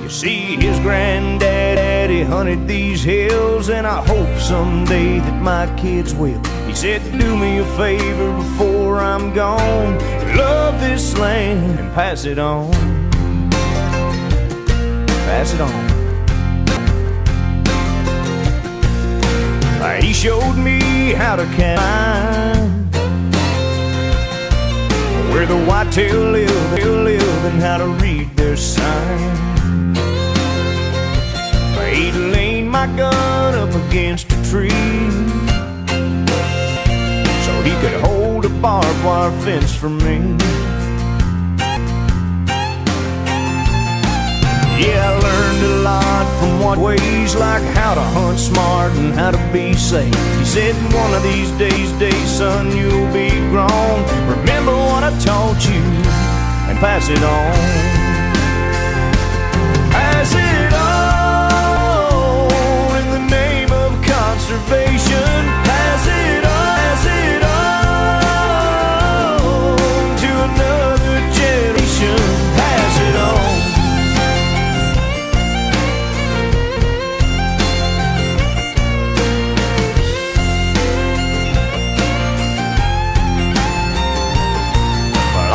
You see, his granddaddy hunted these hills, and I hope someday that my kids will. He said, do me a favor before I'm gone, love this land and pass it on. Pass it on. He showed me how to count, where the whitetail live and how to read their sign. He'd lean my gun up against a tree so he could hold a barbed wire fence for me. Yeah, I learned a lot from what ways, like how to hunt smart and how to be safe. He said, one of these days, son, you'll be grown. Remember what I taught you and pass it on. Pass it on in the name of conservation. Pass it on to another generation. Pass it on.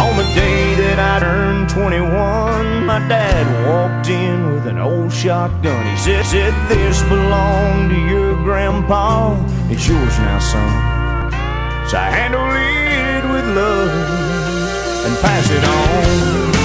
On the day that I turned 21, my dad walked in with an old shotgun. He said, this belonged to your grandpa. It's yours now, son. So handle it with love and pass it on.